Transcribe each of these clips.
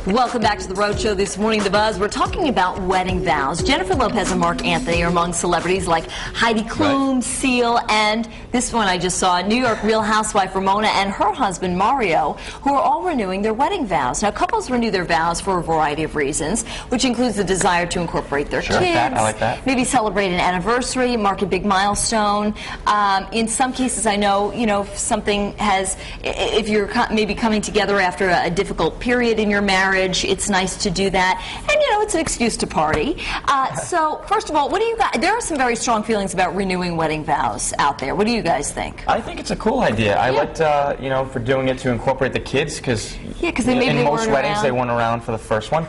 Welcome back to the Road Show this morning, The Buzz. We're talking about wedding vows. Jennifer Lopez and Mark Anthony are among celebrities like Heidi Klum, Seal, and this one I just saw, New York Real Housewife Ramona and her husband Mario, who are all renewing their wedding vows. Now, couples renew their vows for a variety of reasons, which includes the desire to incorporate their kids, I like that. Maybe celebrate an anniversary, mark a big milestone. In some cases, I know, if something has, if you're maybe coming together after a difficult period in your marriage, it's nice to do that, and it's an excuse to party. So first of all, what do you guys, there are some very strong feelings about renewing wedding vows out there. What do you guys think? I think it's a cool idea. I liked for doing it to incorporate the kids, because in most weddings they weren't around for the first one.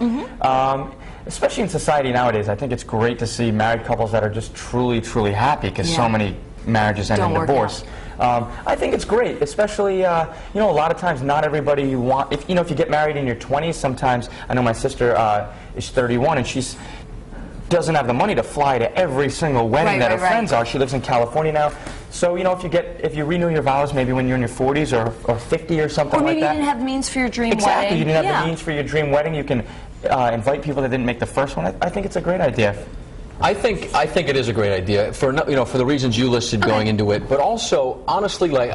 Especially in society nowadays, I think it's great to see married couples that are just truly happy, because so many marriages end in divorce. I think it's great, especially, a lot of times not everybody you want, if you get married in your 20s, sometimes, I know my sister is 31 and she doesn't have the money to fly to every single wedding that her friends are. She lives in California now. So, if you renew your vows maybe when you're in your 40s or 50 or something like that. Or maybe you didn't have means for your dream wedding. Exactly, you didn't have the means for your dream wedding. You can invite people that didn't make the first one. I think it's a great idea. I think it is a great idea for for the reasons you listed going into it, but also honestly, like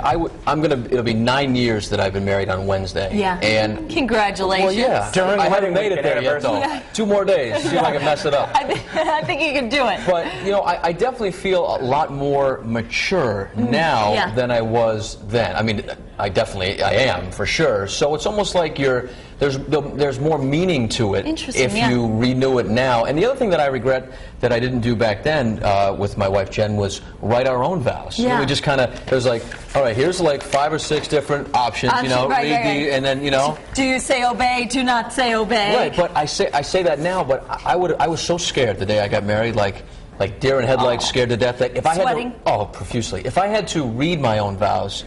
it'll be 9 years that I've been married on Wednesday. Yeah. And congratulations. Well, I haven't made it there yet though. Yeah. 2 more days. See if I can mess it up. I think you can do it. But I definitely feel a lot more mature now than I was then. I mean, I am for sure. So it's almost like there's more meaning to it if you renew it now. And the other thing that I regret that I didn't do back then with my wife Jen was write our own vows. Yeah. We just it was like, all right, here's like 5 or 6 different options, and then Do you say obey? Do not say obey? Right, but I say that now, but I was so scared the day I got married, like deer in headlights, scared to death. That if I had profusely. If I had to read my own vows,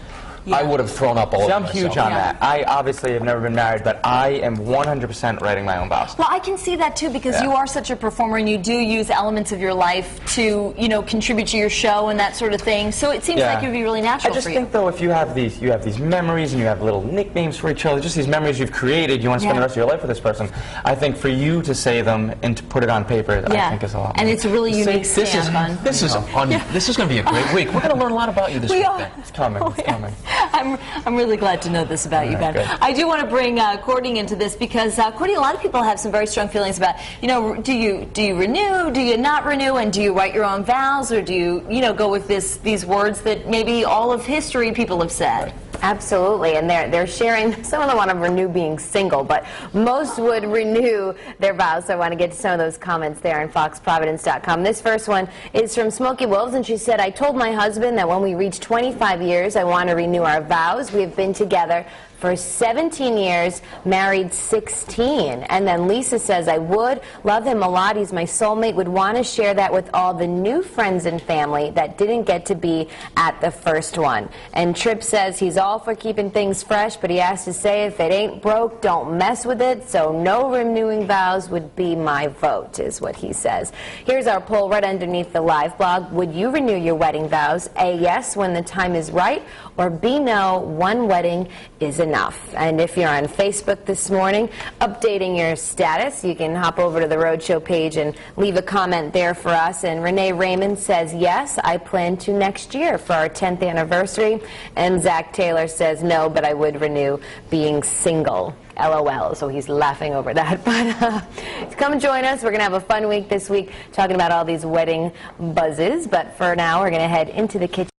I would have thrown up all over myself. I'm huge on that. I obviously have never been married, but I am 100% writing my own vows. Well, I can see that too, because you are such a performer and you do use elements of your life to, contribute to your show and that sort of thing. So it seems like it would be really natural for you. I just think though, if you have these memories and you have little nicknames for each other, just these memories you've created, you want to spend the rest of your life with this person. I think for you to say them and to put it on paper, I think is a lot more. And it's a really unique stamp. This is going to be a great week. We're going to learn a lot about you this week. It's coming. It's coming. I'm really glad to know this about you, Ben. Good. I do want to bring Courtney into this because, Courtney, a lot of people have some very strong feelings about, do you renew, do you not renew, and do you write your own vows, or do you, go with these words that maybe all of history people have said? Absolutely, and they're sharing. Some of them want to renew being single, but most would renew their vows. So I want to get to some of those comments there on foxprovidence.com. This first one is from Smokey Wolves, and she said, I told my husband that when we reach 25 years, I want to renew our vows. We have been together for 17 years, married 16. And then Lisa says, I would love him a lot. He's my soulmate. Would want to share that with all the new friends and family that didn't get to be at the first one. And Tripp says he's all for keeping things fresh, but he has to say if it ain't broke, don't mess with it. So no renewing vows would be my vote, is what he says. Here's our poll right underneath the live blog. Would you renew your wedding vows? A, yes, when the time is right, or B, no, one wedding is enough. And if you're on Facebook this morning, updating your status, you can hop over to the Roadshow page and leave a comment there for us. And Renee Raymond says, yes, I plan to next year for our 10th anniversary. And Zach Taylor says, no, but I would renew being single. LOL, so he's laughing over that. But come join us. We're going to have a fun week this week talking about all these wedding buzzes. But for now, we're going to head into the kitchen.